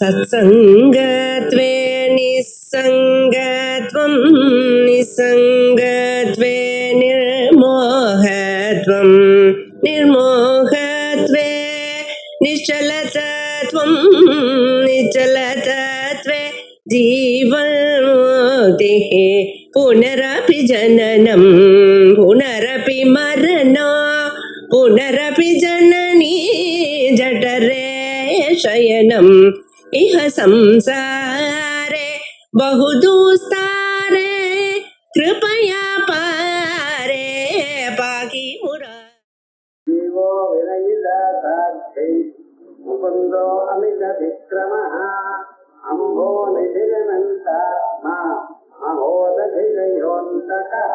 सत्सङ्गत्वे निस्सङ्गत्वं निस्सङ्गत्वे निर्मोहत्वं निर्मोहत्वे निश्चलतत्वं निश्चलतत्वे जीवन्मुक्तिः पुनरपि जननं पुनरपि मरणं पुनरपि जननी जठरे शयनम् इह संसारे बहुदुस्तारे कृपया पारे पाहि मुरा जीवो विनयिदासाक्षी मुकुन्दो अमित विक्रमः अम्भो निधिरनन्तात्मा महोदधिरयोऽन्तकः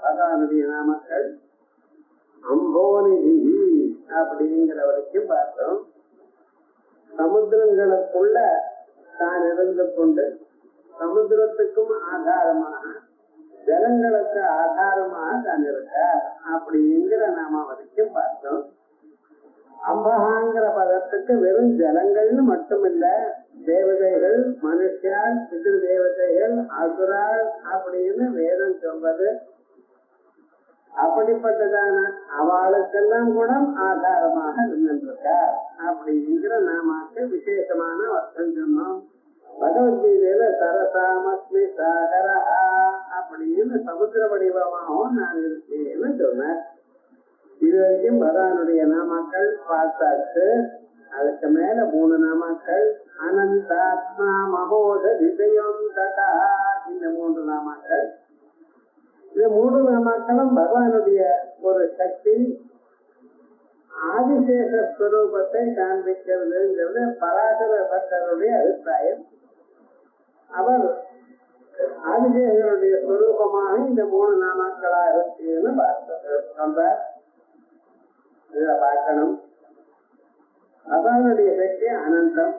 பகவானுடைய நாமக்கள் அம்போனிதி அப்படிங்கிற வரைக்கும் பார்த்தோம். சமுத்திரங்களுக்குள்ள தான் இருந்து கொண்டு சமுத்திரத்துக்கும் ஆதாரமாக ஜலங்களுக்கு ஆதாரமாக தான் இருக்க அப்படிங்கிற நாம வரைக்கும் பார்த்தோம். அம்பகாங்கிற பதத்துக்கு வெறும் ஜலங்கள்னு மட்டுமில்ல, தேவதைகள், மனுஷால், பிதிரு தேவதைகள், அசுரால் அப்படின்னு வேதம் சொல்வது. அப்படிப்பட்டதான அவளுக்கெல்லாம் கூட ஆதாரமாக இருந்திருக்கார் அப்படிங்கிற நாமாக்கு விசேஷமான அர்த்தம் சொன்னோம். பகவத்கீதையில சரசாமஸ்மி சாகரா அப்படின்னு சமுத்திர வடிவமாகவும் நான் இருக்கேன்னு சொன்னேன். இது வரைக்கும் பகவானுடைய நாமாக்கள் பார்த்தாச்சு. அதுக்கு மேல 3 நாமாக்கள் அனந்தாத்மா மகோத விஜயம் ததா, இந்த 3 நாமாக்கள். இந்த 3 நாமாக்களும் பகவானுடைய ஒரு சக்தி ஆதிசேஷ ஸ்வரூபத்தை காண்பிக்கிறதுங்கிறது பராசர பக்தருடைய அபிப்பிராயம். அவர் ஆதிசேஷருடைய ஸ்வரூபமாக இந்த 3 நாமாக்களா இருக்குன்னு சொல்றார். இதுல பார்க்கணும், பகவானுடைய சக்தி அனந்தம்,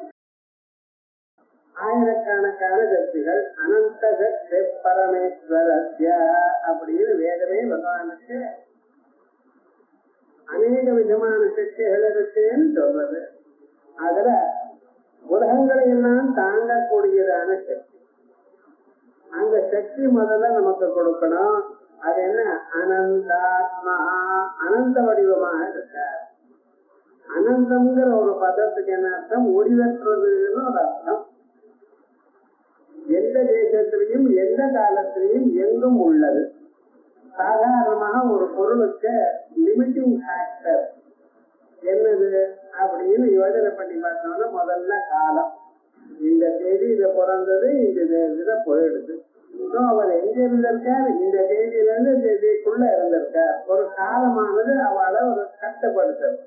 ஆயிரக்கணக்கான சக்திகள். அனந்த சக்தி பரமேஸ்வரஸ்ய அப்படின்னு வேதமே பகவானுக்கு அநேக விதமான சக்திகள் இருக்குன்னு சொல்றது. அதுல உலகங்களை எல்லாம் தாங்கக்கூடியதான சக்தி, அந்த சக்தி முதல்ல நமக்கு கொடுக்கணும். அது என்ன? அனந்தாத்மா, அனந்த வடிவமாக இருக்க. அனந்தம்ங்கிற ஒரு பதத்துக்கு என்ன அர்த்தம்? முடிவற்றதுன்னு ஒரு அர்த்தம். எந்த தேசத்திலையும் எந்த காலத்திலையும் எங்கும் உள்ளது. சாதாரணமாக ஒரு பொருளுக்கு லிமிட்டிங் ஃபேக்டர் என்னது அப்படின்னு யோஜனை பண்ணி பார்த்தோம்னா, முதல்ல காலம். இந்த தேதியில பிறந்தது, இந்த தேதியில போயிடுது. அவர் எங்க இருந்திருக்கார்? இந்த தேதியில இருந்து தேதிக்குள்ள இருந்திருக்கார். ஒரு காலமானது அவளை ஒரு கட்டுப்படுத்துறது.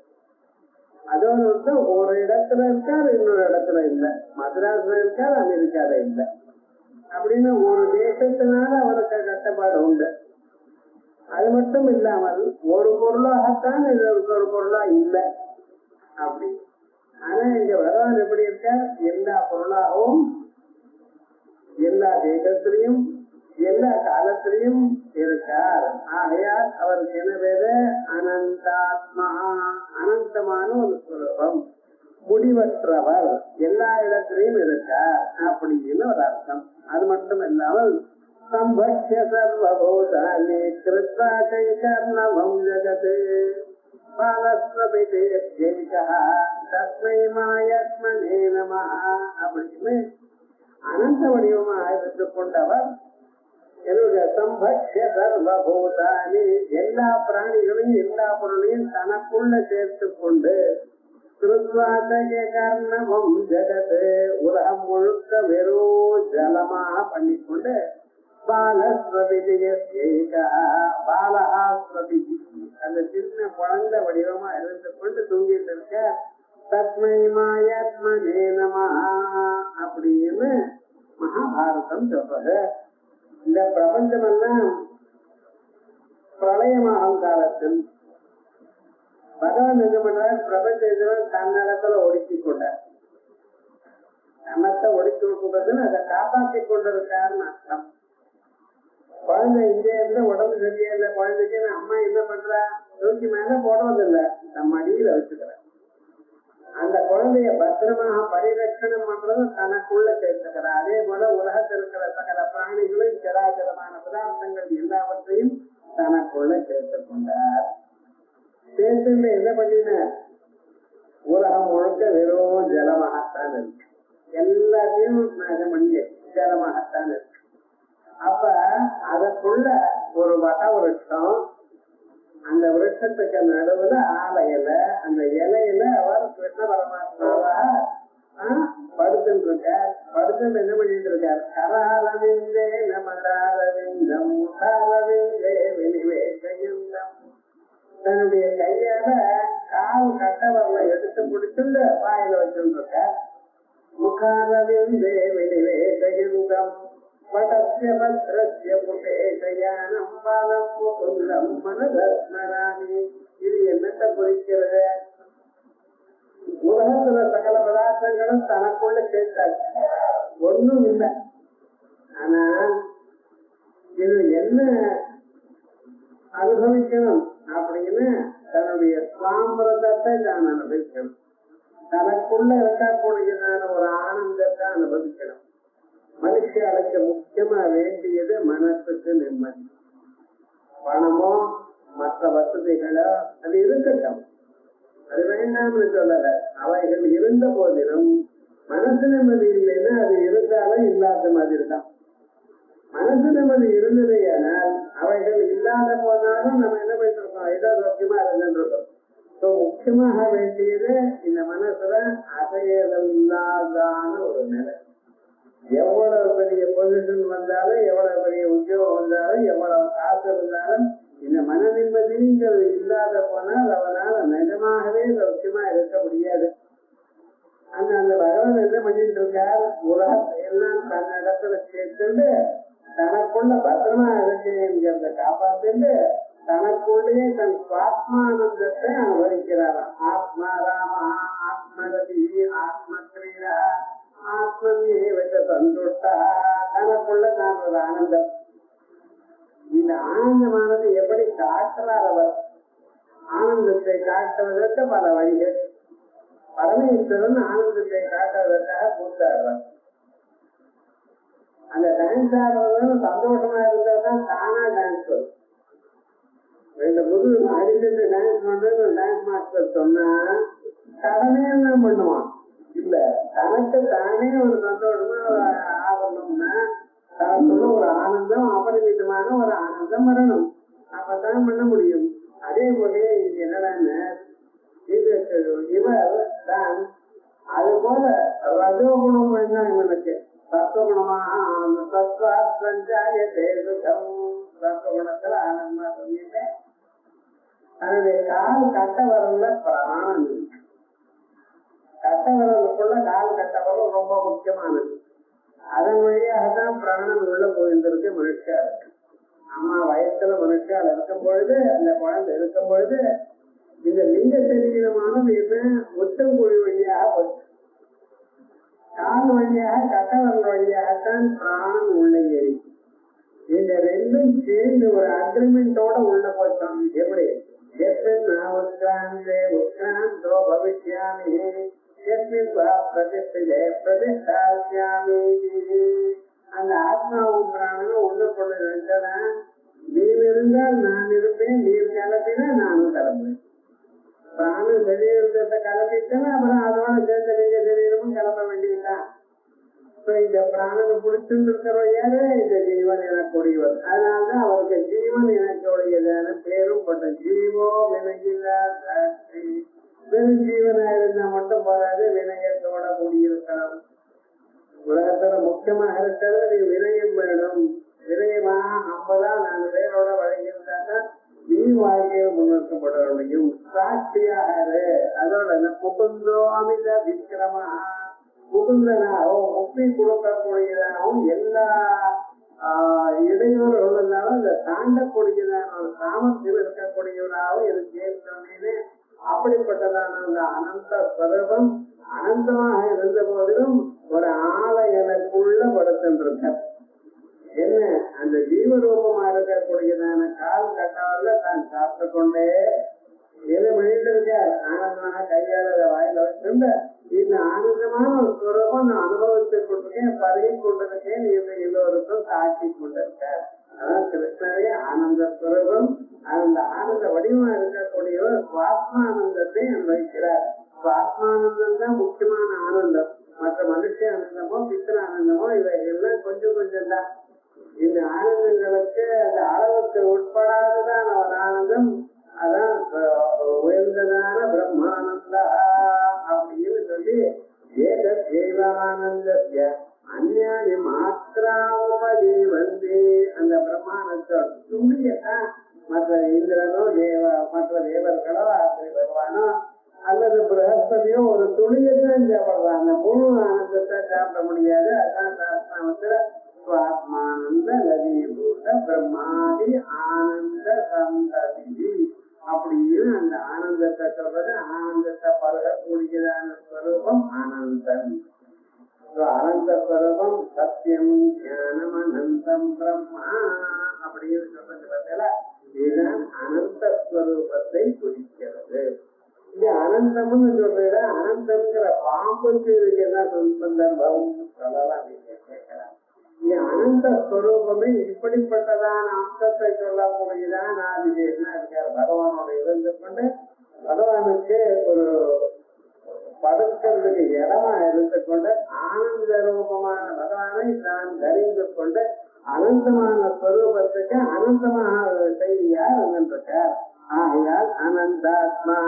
அதோட ஒரு இடத்துல இருக்கார், இன்னொரு இடத்துல இல்லை. மദ്രാஸ்ல இருக்கார், அமெரிக்கால இல்லை. அப்படின்னு ஒரு தேசத்தினால அவருக்கு கட்டுப்பாடு உண்டு. அது மட்டும் இல்லாமல் ஒரு பொருளாகத்தான் இது ஒரு பொருளா இல்லை அப்படி. ஆனா இங்க பகவான் எப்படி இருக்கார்? எல்லா பொருளாகவும் எல்லா தேசத்திலையும் எல்லா காலத்திலையும் இருக்கார். ஆகையால் அவருக்கு என்ன பேரு? அனந்தாத்மா, அனந்தமான ஒரு ஸ்வரூபம், முடிவற்றவர், எல்லா இடத்திலையும் இருக்கார் அப்படின்னு ஒரு அர்த்தம். அது மட்டும் இல்லாமல் சம்பக்ஷ்ய சர்வபூதானி கிருத்வா கைகர்ணவம் ஜகத் பாலஸ்வபிதேத்யைகா தஸ்மை மாயத்மனே நமஹ அப்படின்னு அனந்த வடிவமாக இருந்து கொண்டவர். என்னுடைய சம்பக்ஷ்ய சர்வபூதானி, எல்லா பிராணிகளையும் எல்லா பொருளையும் தனக்குள்ள சேர்த்து கொண்டு கர்ணவம் ஜகத், உலகம் முழுக்க வெறும் ஜலமாக பண்ணிக்கொண்டு அந்த சின்ன குழந்தை வடிவமா இருந்து கொண்டு தூங்கிட்டு இருக்க. தஸ்மை மாயத்மனே நமஹ அப்படின்னு மகாபாரதம் சொல்றது. இந்த பிரபஞ்சம் எல்லாம் பிரளயமாகும் காலத்தில் பகவான் என்ன பண்றார்? பிரபஞ்சம் தன்னடத்துல ஒடுக்கி கொண்டார். கண்ணத்தை ஒடுக்கி கொடுக்குறதுன்னு அதை காப்பாற்றி கொண்டிருக்காருன்னு அர்த்தம். குழந்தை இங்கே இருந்து உடம்பு சரியா இல்லை குழந்தைக்குன்னு அம்மா என்ன பண்றா? தூக்கி மேல போடுறதில்லை, நம்ம அடியில வச்சுக்கிறேன். அந்த குழந்தைய பத்திரமாக பரிரட்சணம் பண்றது தனக்குள்ள சேர்த்துக்கிறார். அதே போல உலகத்தில் இருக்கிற சகல பிராணிகளும் சராசரமான பதார்த்தங்கள் எல்லாவற்றையும் தனக்குள்ள சேர்த்துக் கொண்டார். சேர்த்து என்ன பண்ணினார்? உலகம் முழுக்க வெறும் ஜலமாகத்தான் இருக்கு. எல்லாத்தையும் நாசம் பண்ணி ஜலமாகத்தான் இருக்கு. அப்ப அதற்குள்ள ஒரு வட விருட்சம், அந்த விருட்சத்துக்கு நடுவுல ஆல இலை, அந்த இலையில அவர் கிருஷ்ண பரமாத்மாவாக படுத்துட்டு இருக்கார். படுத்துட்டு என்ன பண்ணிட்டு இருக்கார்? கராரவிந்தே நமதாரவிந்தம் முகாரவிந்தே வினிவேஷயுந்தம். தன்னுடைய கையால கால் கட்டவர்ல எடுத்து பிடிச்சுண்டு வாயில வச்சுட்டு இருக்கார். முகாரவிந்தே வினிவேஷயுந்தம் படஸ்ய பத்ரஸ்ய புதேஷயானம் பாலம் முகுந்தம் மனதஸ்மராமி. இது என்னத்தை குறிக்கிறது? உலகத்துல சகல பதார்த்தங்களும் தனக்குள்ள சேர்த்தாச்சு, ஒண்ணும் இல்லை. ஆனா இது என்ன அனுபவிக்கணும் அப்படின்னு தன்னுடைய சாம்பிரதத்தை தான் அனுபவிக்கணும். தனக்குள்ள இருக்கக்கூடியதான ஒரு ஆனந்தத்தை அனுபவிக்கணும். மனுஷனுக்கு முக்கியமா வேண்டியது மனசுக்கு நிம்மதி. பணமோ மற்ற வசதிகளோ அது இருக்கட்டும், அது வேண்டாம்னு சொல்லல. அவைகள் இருந்த போதிலும் மனசு நிம்மதி இல்லைன்னா அது இருந்தாலும் இல்லாத மாதிரி தான். மனசு நிம்மதி இருந்தது. ஆனால் அவைகள் இல்லாத போனாலும் நம்ம என்ன பண்ணிட்டு இருக்கோம்? ஏதோ சௌக்கியமா இருந்துட்டு இருக்கோம். முக்கியமாக வேண்டியது இந்த மனசுல அசையலாதான ஒரு நிலை. எவ்வளவு பெரிய பொசிஷன் வந்தாலும், எவ்வளவு பெரிய உத்தியோகம் வந்தாலும், எவ்வளவு காசு இருந்தாலும், இந்த மன நிம்மதிங்கிறது இல்லாத போனால் அவனால நிஜமாகவே சௌக்கியமா இருக்க முடியாது. அந்த பகவான் என்ன பண்ணிட்டு இருக்கார்? உலகத்தை எல்லாம் தன்னிடத்துல சேர்த்துட்டு தனக்குள்ள பத்திரமா இருக்குங்கிறத காப்பாத்திட்டு தனக்குள்ளேயே தன் சுவாத்மானந்தத்தை அனுபவிக்கிறாராம். ஆத்மா ராமா ஆத்மரதி ஆத்மக்ரீடா ஆத்மேவ சந்துஷ்டா. தனக்குள்ள நான் ஒரு ஆனந்தம். இந்த ஆனந்தமானது எப்படி காட்டுறார் அவர்? ஆனந்தத்தை காட்டுவதற்கு பல வழிகள். பரமேஸ்வரன் ஆனந்தத்தை காட்டுவதற்காக கூத்தாடுறார். அந்த டான்ஸ் ஆடுறது சந்தோஷமா இருந்தால்தான் தானா டான்ஸ் வரும். ரெண்டு புது அடிச்சுட்டு டான்ஸ் பண்றது டான்ஸ் மாஸ்டர் சொன்னா கடனே தான் பண்ணுவான். இல்ல, தனக்கு தானே ஒரு சந்தோஷமா ஆகணும்னா தனக்குள்ள ஒரு ஆனந்தம், அபரிமிதமான ஒரு ஆனந்தம் வரணும். அப்பதான் பண்ண முடியும். அதே போல இது என்னடான்னு இவர் தான் அது போல ரஜோகுணம் வேண்டாம் இவனுக்கு. சத்துவகுணமாக ஆனந்தம். சத்துவகுணத்துல ஆனந்தமா சொல்லிட்டு தன்னுடைய கால் கட்ட வரல பிராணம் இருக்கு. கட்ட வரலுக்குள்ள கால் கட்ட வரல் ரொம்ப முக்கியமானது. அதன் வழியாகத்தான் பிராணம் உள்ள போயிருந்திருக்கு மனுஷா இருக்கு. அம்மா வயசுல மனுஷால் இருக்கும் பொழுது, அந்த குழந்தை இருக்கும் பொழுது இந்த லிங்க சரீரமானது என்ன உச்சங்குழி வழியாக போச்சு. கால் வழியாக கட்டவரல் வழியாகத்தான் பிராணம் உள்ள ஏறி. இந்த ரெண்டும் சேர்ந்து ஒரு அக்ரிமெண்டோட உள்ள போச்சோம். எப்படி? நான் உட்கார்ந்தே உட்கார்ந்தோ பவிஷ்யாமி பிரதிஷ்டாமி. அந்த ஆத்மாவும் பிராணனும் ஒண்ணு கொண்டு நினைச்சனா, நீர் இருந்தால் நான் இருப்பேன், நீர் கலப்பினா நானும் கலப்பேன். பிராணம் சரீரத்தை கலப்பிட்டேன்னா அப்புறம் அதோட சேர்ந்த லிங்க சரீரமும் கலப்ப வேண்டியதுதான். இந்த பிராணனை பிடிச்சுட்டு இருக்கிறவர் யாரு? இந்த ஜீவன் எனக்கூடியவர். அதனால்தான் அவருக்கு ஜீவன் எனக்குடையதான பேரும் பட்ட ஜீவோ வினகிலா. வெறும் ஜீவனா இருந்தா மட்டும் போராது, வினயத்தோட கூடியிருக்கலாம். உலகத்துல முக்கியமாக இருக்கிறது வினயம் வேணும். வினயமாக 50 பேரோட வழங்கியிருந்தாங்க நீ வாழ்க்கையில் முன்னேற்றப்பட முடியும். சாட்சியாக அதோட முகுந்தோ அமித விக்கிரமா, முகுந்தனாகவும் முக்தி கொடுக்கக்கூடியதாகவும் எல்லா இடையூறுகள் இருந்தாலும் அதை தாண்டக்கூடியதான ஒரு சாமர்த்தியம் இருக்கக்கூடியவராகவும் இது சேர்த்தோன்னு அப்படிப்பட்டதான அந்த அனந்த ஸ்வரூபம் அனந்தமாக இருந்த போதிலும் ஒரு ஆளை எனக்குள்ள படுத்திருக்க என்ன அந்த ஜீவரூபமா இருக்கக்கூடியதான கால் கட்டவர்ல தான் சாப்பிட்டு கொண்டே எது பண்ணிட்டு இருக்கார்? ஆனந்தமாக கையால வாயில வச்சு கொண்டு இந்த ஆனந்தமான ஒரு ஸ்வரூபம் நான் அனுபவத்துக் கொண்டிருக்கேன், பருகி கொண்டிருக்கேன் என்று எல்லோருக்கும் காட்டி கொண்டிருக்கார். அதான் கிருஷ்ணரே ஆனந்த ஸ்வரூபம். அந்த ஆனந்த வடிவமா இருக்கக்கூடியவர் சுவாத்மானந்தத்தை அனுபவிக்கிறார். சுவாத்மானந்தம் தான் முக்கியமான ஆனந்தம். மற்ற மனுஷ ஆனந்தமோ பித்திர ஆனந்தமோ இவை எல்லாம் கொஞ்சம் கொஞ்சம் தான். இந்த ஆனந்தங்களுக்கு அந்த அளவுக்கு உட்படாததான ஒரு ஆனந்தம், அதான் உயர்ந்ததான பிரம்மானந்தா அப்படின்னு சொல்லி ஏகானந்தத்ய அந்யானி மாத்திராவுபதி வந்து அந்த பிரம்மானத்தோட துணியத்தான் மற்ற இந்திரனோ மற்ற தேவர்களோ அப்படி பகவானோ அல்லது பிரகஸ்பதியோ ஒரு துணியத்தான் சாப்பிடுறான். அந்த முழு ஆனந்தத்தை சாப்பிட முடியாது. அதான் சாஸ்திரத்துல சுவாத்மானந்த லதீபூத பிரம்மாதி ஆனந்த சந்ததி அப்படின்னு அந்த ஆனந்தத்தை சொல்றது. ஆனந்தத்தை பருகக்கூடியதான ஸ்வரூபம் ஆனந்தம். அனந்த ஸ்வரூபம் சத்தியம் ஞானம் அனந்தம் பிரம்மா அப்படின்னு சொல்றது. இதுதான் அனந்த ஸ்வரூபத்தை குறிக்கிறது. இங்க அனந்தம்னு சொல்றத அனந்தம்ங்கிற பாம்புக்கு இதுக்கு என்ன சந்தர்ப்பம் சொல்லலாம் நீங்க கேட்கலாம். இங்க அனந்த ஸ்வரூபமே இப்படிப்பட்டதான அம்சத்தை சொல்லக்கூடியதான் ஆதிசேஷனா இருக்காரு. பகவானோட இருந்து கொண்டு பகவானுக்கு ஒரு படுக்கிறதுக்கு இடமா இருந்து கொண்டு ஆனந்த ரூபமான பகவானை தான் தரிந்து கொண்டு அனந்தமான ஸ்வரூபத்துக்கு அனந்தமாக செய்யார் இருக்கார். ஆகையால் அனந்தாத்மா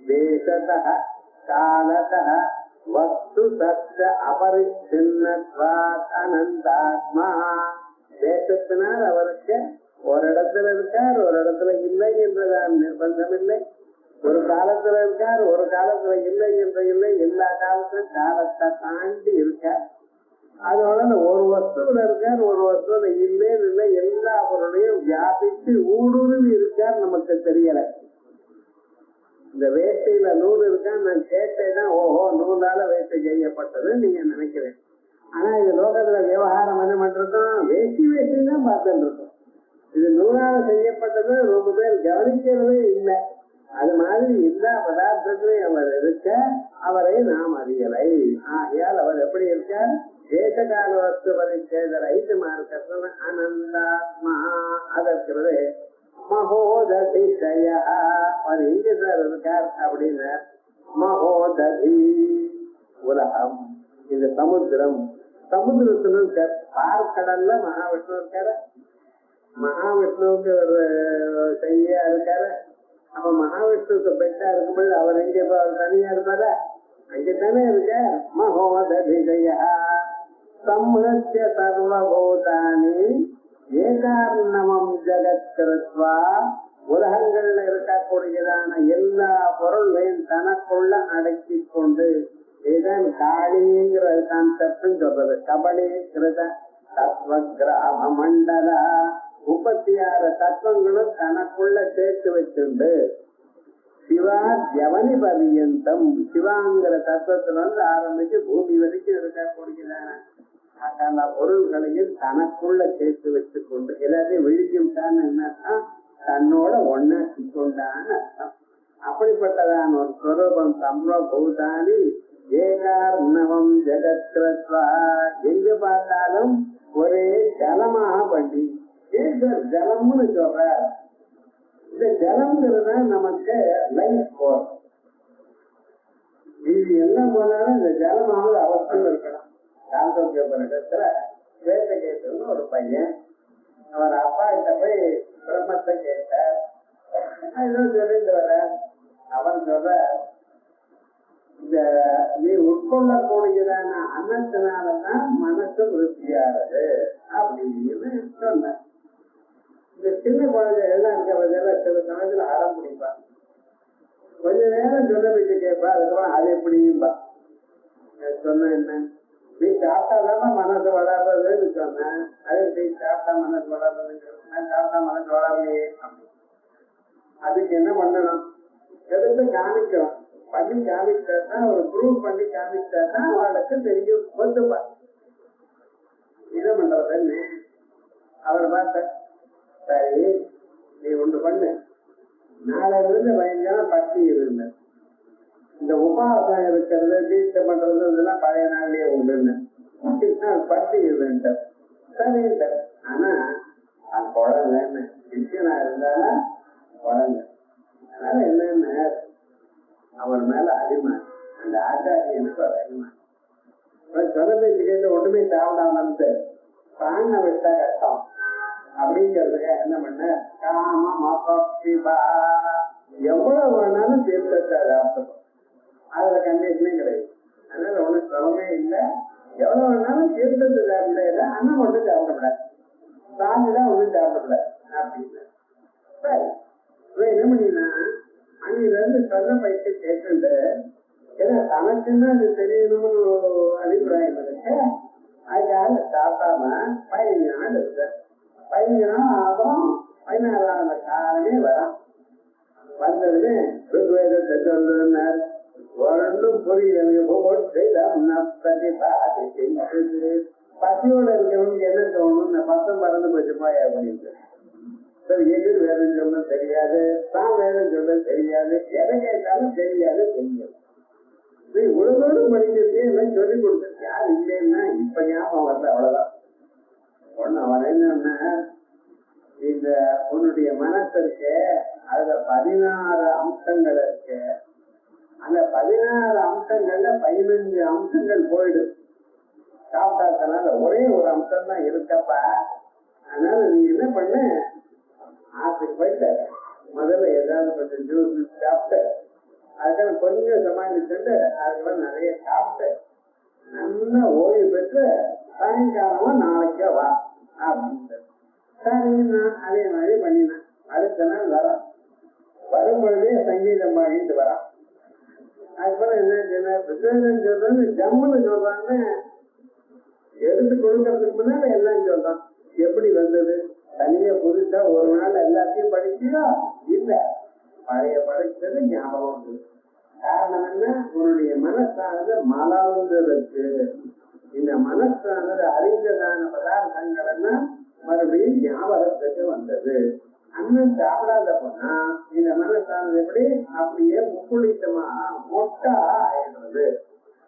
தேசதः காலதः வஸ்து தஸ்ய அபரிச்சின்னத்வாத் அனந்தாத்மா. தேசத்தினால் அவருக்கு ஒரு இடத்துல இருக்கார், ஒரு இடத்துல இல்லை என்றுதான் நிர்பந்தம் இல்லை. ஒரு காலத்துல இருக்கார், ஒரு காலத்துல இல்லை என்று இல்லை. எல்லா காலத்திலும் காலத்தை தாண்டி இருக்கார். அதோட ஒரு வஸ்துல இருக்கார், ஒரு வஸ்துல இல்லைன்னு இல்லை. எல்லா பொருளையும் வியாபித்து ஊடுருவி இருக்கார். நமக்கு தெரியல. இந்த வேட்டையில நூல் இருக்கா, நான் கேட்டேன்னா ஓஹோ நூலால வேட்டை செய்யப்பட்டது நீங்க நினைக்கிறேன். ஆனா இது லோகத்துல விவகாரம் என்ன பண்றோம், வேட்டி தான் பார்த்துட்டு இருக்கோம். இது நூலால செய்யப்பட்டது ரொம்ப பேர் கவனிக்கிறதே இல்லை. அது மாதிரி எல்லா பதார்த்தத்திலையும் அவர் இருக்க, அவரை நாம் அறியலை. ஆகையால் அவர் எப்படி இருக்கார், தேசகால வஸ்து பரிச்சேதர் ஐட்டமா இருக்கிறது அனந்தாத்மா. அதற்கிறது மகோததிஷய அவர் எங்க சார் இருக்கார் அப்படின்னு, மகோததி உலகம், இந்த சமுத்திரம். சமுத்திரத்துல இருக்கார். பார்க்கடல்ல மகாவிஷ்ணு இருக்காரு. மகாவிஷ்ணுவுக்கு ஒரு செய்யா இருக்காரு. அப்ப மகாவிஷ்ணுக்கு பெட்டா இருக்கும்போது அவர் எங்க தனியா இருப்பார, அங்கதானே இருக்கார். மகோததிஷய சம்ஹ்ய சர்வபூதானி ஏகார்ணமம் ஜகத் கிருத்வா. உலகங்கள்ல இருக்கக்கூடியதான எல்லா பொருள்களையும் தனக்குள்ள அடக்கி கொண்டு, இதுதான் காளிங்கிற கான்செப்ட் சொல்றது. கபடி கிருத தத்துவ கிராம மண்டல 36 தத்துவங்களும் தனக்குள்ள சேர்த்து வச்சுண்டு சிவா ஜவனி பரியந்தம், சிவாங்கிற தத்துவத்துல இருந்து ஆரம்பிச்சு பூமி வரைக்கும் இருக்கக்கூடியதான சகல பொருள்களையும் தனக்குள்ள சேர்த்து வச்சு கொண்டு எல்லாத்தையும் விழிச்சுட்டான்னு என்ன தன்னோட ஒன்னாக்கி கொண்டான்னு அர்த்தம். அப்படிப்பட்டதான ஒரு ஸ்வரூபம் சம்பூதானி ஏகார்ணவம் ஜெகத்ரத்வா. எங்க பார்த்தாலும் ஒரே ஜலமாக பண்ணி ஜலம்னு சொல்ற. இந்த ஜலம்ங்கிறது நமக்கு லைஃப் போர். இது என்ன போனாலும் இந்த ஜலமாவது அவசியம் இருக்கணும். சாந்தோக்கியபுரத்துல வேதகேதுன்னு ஒரு பையன், அவர் அப்பா கிட்ட போய் பிரம்மத்தை கேட்டார். சொல்லிட்டு வர அவன் சொல்ற, இந்த நீ உட்கொள்ளக்கூடியதான அன்னத்தினாலதான் மனசு விருத்தியானது அப்படின்னு சொன்ன. இந்த சின்ன குழந்தை எல்லாம் இருக்கிறதெல்லாம் சில சமயத்துல அறம் பிடிப்பான். கொஞ்ச நேரம் சொல்ல வச்சு கேட்பா. அதுக்கப்புறம் அது எப்படிம்பா சொன்ன, என்ன நீ சாப்பிட்டாதான் மனசு வளர்றதுன்னு சொன்னேன். அது நீ சாப்பிட்டா மனசு வளர்றதுன்னு சொன்ன, சாப்பிட்டா மனசு வளரலையே அப்படி. அதுக்கு என்ன பண்ணணும், எடுத்து காமிக்கணும். பண்ணி காமிச்சாதான், ஒரு ப்ரூவ் பண்ணி காமிச்சாதான் அவளுக்கு தெரியும், ஒத்துப்பா. என்ன பண்றதுன்னு அவர் பார்த்த, சரி நீ ஒன்று பண்ணு, நாளை இருந்து பயங்கர பக்தி இருந்த இந்த உபாசம் இருக்கிறது, தீட்சை பண்றது இதெல்லாம் பழைய நாள்லயே உண்டுன்னு பட்டி இதுன்ட்டு சரின்ட்டு. ஆனா அது குழந்தைன்னு சிஷியனா இருந்தாலும் குழந்தை. அதனால என்னன்னு அவர் மேல அடிமான், அந்த ஆச்சாரியனுக்கு ஒரு அடிமான். சொன்ன பேச்சு கேட்டு ஒண்ணுமே சாப்பிடாமட்டு பிராண விட்டா கஷ்டம் அப்படிங்கிறதுக்கு என்ன பண்ண, காம எவ்வளவு வேணாலும் தீர்த்தத்தை சாப்பிடணும், அதுல கண்டிஷனே கிடையாது. அதனால ஒண்ணும் சிரமமே இல்லை, எவ்வளவு வேணாலும் தீர்த்தத்தை சாப்பிடல, அண்ணன் மட்டும் சாப்பிடக்கூடாது, சாமிதான் ஒண்ணும் சாப்பிடக்கூடாது அப்படின்னு. சரி என்ன பண்ணினா அன்னில இருந்து சொன்ன பயிற்சி கேட்டு, ஏன்னா தனக்குன்னு அது தெரியணும்னு ஒரு அபிப்பிராயம் இருக்கு. அதுக்காக சாப்பிடாம 15 நாள் இருக்கு. 15 நாள் ஆகும். 16ஆவது காலமே வரான். வந்ததுன்னு ருக்வேதத்தை சொல்லுன்னார். ஒன்றும் புரியல பசியோட இருக்கிறவனுக்கு என்ன தோணும், பசம் பறந்து போச்சு போய் அப்படின்னு. எதிர் வேதம் சொல்ல தெரியாது, தான் வேதம் சொல்ல தெரியாது, எதை கேட்டாலும் தெரியாது. நீ உலகோடு படிக்கிறதே எல்லாம் சொல்லிக் கொடுத்துருக்கு. யாரு இல்லைன்னா இப்ப ஞாபகம் வரல, அவ்வளவுதான். ஒண்ணு அவன் என்னன்னா, இந்த உன்னுடைய மனசு இருக்கு, அதுல 16 அம்சங்கள் இருக்கு. அந்த 16 அம்சங்கள்ல 15 அம்சங்கள் போயிடு. சாப்பிட்டாக்கனால ஒரே ஒரு அம்சம் தான் இருக்கப்பா. அதனால நீ என்ன பண்ண, ஆற்றுக்கு போயிட்ட முதல்ல ஏதாவது கொஞ்சம் ஜூஸ் சாப்பிட்டு, அதுக்கான கொஞ்சம் சமாளிச்சுட்டு அதுக்கெல்லாம் நிறைய சாப்பிட்டு நல்லா ஓய்வு பெற்று சாயங்காலமா நாளைக்கே வா அப்படின்னு. சரி, நான் அதே மாதிரி பண்ணினேன். அடுத்த நாள் வரான். வரும்பொழுதே சங்கீதம் பாடிட்டு வரான். அதுக்கப்புறம் என்ன சொல்றது, ஜம்முன்னு சொல்றான்னு எடுத்து கொடுக்கறதுக்கு முன்னால எல்லாம் சொல்றான். எப்படி வந்தது, தனியா புதுசா ஒரு நாள் எல்லாத்தையும் படிச்சியோ இல்ல, பழைய படிச்சது ஞாபகம் இருக்கு. காரணம் என்ன, உன்னுடைய மனசானது மலர்ந்ததற்கு. இந்த மனசானது அறிந்ததான பதார்த்தங்கள் எல்லாம் மறுபடியும் ஞாபகத்துக்கு வந்தது. அண்ணன் சாப்பிடாத போனா இந்த மனசானது எப்படி அப்படியே முக்குளித்தமா மொட்டா ஆயிடுறது,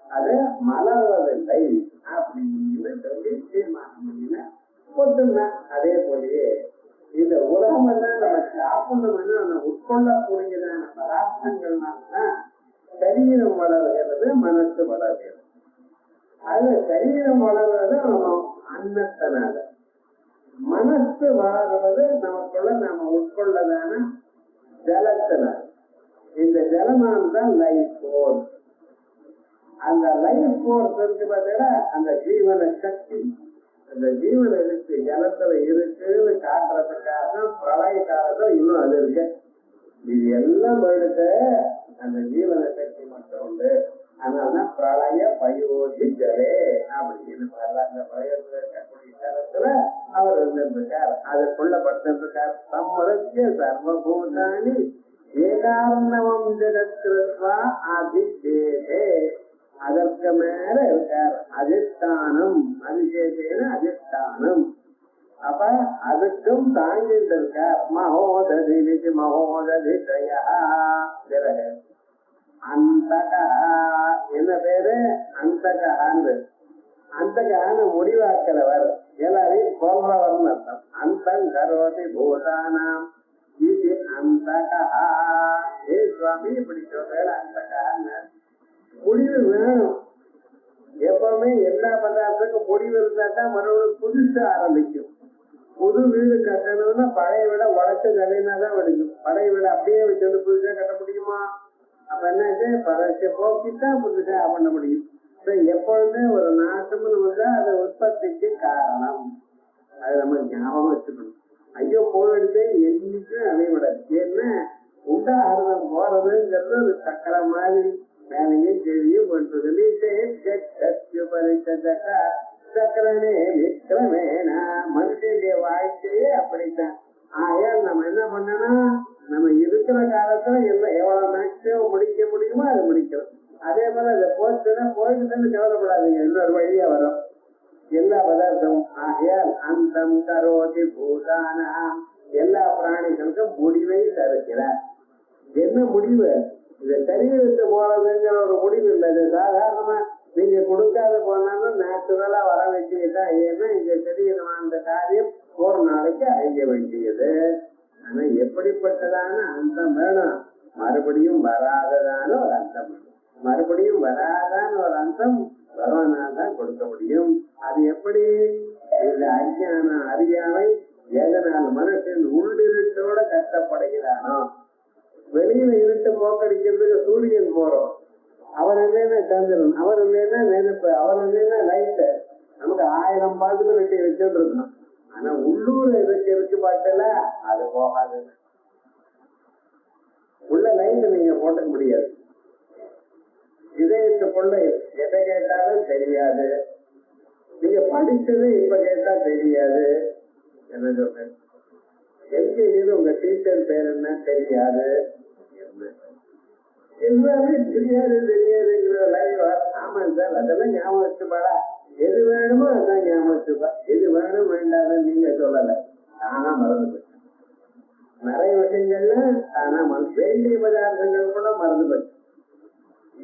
அது மலர்வதில்லை அப்படின்னு சொல்லி தீர்மானம் பண்ணின ஒத்துனா. அதே போலயே இந்த உலகம் எல்லாம் நம்ம சாப்பிடணும்னா நம்ம உட்கொள்ளக்கூடியதான பதார்த்தங்கள்னால்தான் சரீரம் வளர்கிறது, மனசு வளர்கிறது. அது சரீரம் வளர்றது நம்ம அன்னத்தினால, மனசு வளர்றது நமக்குள்ள நாம உட்கொள்ளதான ஜலத்தினால. இந்த ஜலமான் தான் லைஃப் ஃபோர்ஸ். அந்த லைஃப் ஃபோர்ஸ் இருக்கு பார்த்தீங்கன்னா, அந்த ஜீவன சக்தி, அந்த ஜீவன இருக்கு ஜலத்துல இருக்குன்னு காட்டுறதுக்காக பிரளய காலத்துல இன்னும் அது இருக்கு. இது எல்லாம் போயிடுத்து, அந்த ஜீவன சக்தி மட்டும் உண்டு. அதனாலதான் பிரளய பயோதி ஜலே அப்படின்னு அந்த பிரயோகத்துல இருக்கக்கூடிய காலத்துல அவர் இருந்திருக்கார். அதுக்குள்ள பட்டிருக்கார். சம்மதத்திய சர்வபூதானி ஏகார்ணவம் ஜெகத்ருத்வா அதிசேதே. அதற்கு மேல இருக்கார் அதிஷ்டானம், அதிசேதேன அதிஷ்டானம். அப்ப அதுக்கும் தாங்கிட்டு இருக்கார். மகோததி நிதி மகோததி தயா. அந்தகா என்ன பேரு, அந்தகான்னு. அந்தகான்னு முடிவாக்கிறவர், எல்லாரையும் கொல்றவர்னு அர்த்தம். அந்தம் கரோதி பூதானாம் இது அந்தகா. ஏ சுவாமி இப்படி சொல்ற, அந்தகான்னு முடிவு வேணும். எப்பவுமே எல்லா பதார்த்தத்துக்கும் முடிவு இருந்தா தான் மறுபடியும் புதுசா ஆரம்பிக்கும். புது வீடு கட்டணும்னா பழைய வீட உழைச்ச நிலையினாதான் வெடிக்கும். பழைய வீடு அப்படியே வச்சு புதுசா கட்ட முடியுமா? அப்ப என்ன, பழச போக்கித்தான் புதுசா பண்ண முடியும். எப்பொழுதுமே ஒரு நாசம்னு வந்தா அது உற்பத்திக்கு காரணம். அது நம்ம ஞாபகம் வச்சுக்கணும். ஐயோ போயிடுச்சு என்னைக்கும் அடைவிடாது. ஏன்னா உண்டாகிருதம் போறதுங்கிறது ஒரு சக்கரை மாதிரி மேலையும் கேள்வியும் பண்றது. சக்கரனே விக்ரமேனா, மனுஷனுடைய வாழ்க்கையே அப்படித்தான். ஆயால் நம்ம என்ன பண்ணணும், நம்ம இருக்கிற காலத்துல எல்லாம் எவ்வளவு மேக்சிமம் முடிக்க முடியுமோ அது முடிக்கணும். அதே போல இதை போச்சுன்னா போயிடுதுன்னு கவலைப்படாதீங்க, இன்னொரு வழியா வரும் எல்லா பதார்த்தமும். ஆகையால் அந்தம் கரோதி பூதானா, எல்லா பிராணிகளுக்கும் முடிவை தருகிறார். என்ன முடிவு, இது சரீரத்து போறதுங்கிற ஒரு முடிவு இல்லை. இது சாதாரணமா நீங்க கொடுக்காத போனாலும் நேச்சுரலா வர வேண்டியதுதான். ஏன்னா இந்த சரீரம் அந்த காரியம் ஒரு நாளைக்கு அழிய வேண்டியது. ஆனா எப்படிப்பட்டதான அந்தம் வேணும்? மறுபடியும் வராததான ஒரு அந்தம் வேணும். மறுபடியும் வராதான ஒரு அந்தம் பகவானால் தான் கொடுக்க முடியும். அது எப்படி? இந்த அஞ்ஞான அறியாமை எதனால் மனுஷன் உள்ளிருட்டோட கஷ்டப்படுகிறானோ, வெளியில இருட்டு போக்கடிக்கிறதுக்கு சூரியன் போறோம், அவர் இல்லைன்னா சந்திரன், அவர் இல்லைன்னா நெருப்பு, அவர் இல்லைன்னா லைட்டு, நமக்கு 1000 பாசிபிலிட்டி வச்சுட்டு இருக்கணும். ஆனா உள்ளூர் இருக்கு பார்த்தல, அது போகாது. உள்ள லைட் நீங்க போட்டுக்க முடியாது. இதயத்துக்குள்ள எதை கேட்டாலும் தெரியாது. நீங்க படிச்சது இப்ப கேட்டா தெரியாது. என்ன சொல்றேன்? எல்கேஜியில உங்க டீச்சர் பேர் என்ன தெரியாது. எல்லாமே தெரியாது தெரியாதுங்கிற லைவா. ஆமா சார், அதெல்லாம் ஞாபகம் வச்சுப்பாடா. எது வேணுமோ அதான் ஞாபகம் வச்சுப்பா. எது வேணும் வேண்டாதுன்னு நீங்க சொல்லல, தானா மறந்து போச்சு. நிறைய விஷயங்கள்ல தானா வேண்டிய பதார்த்தங்கள் கூட மறந்து போச்சு.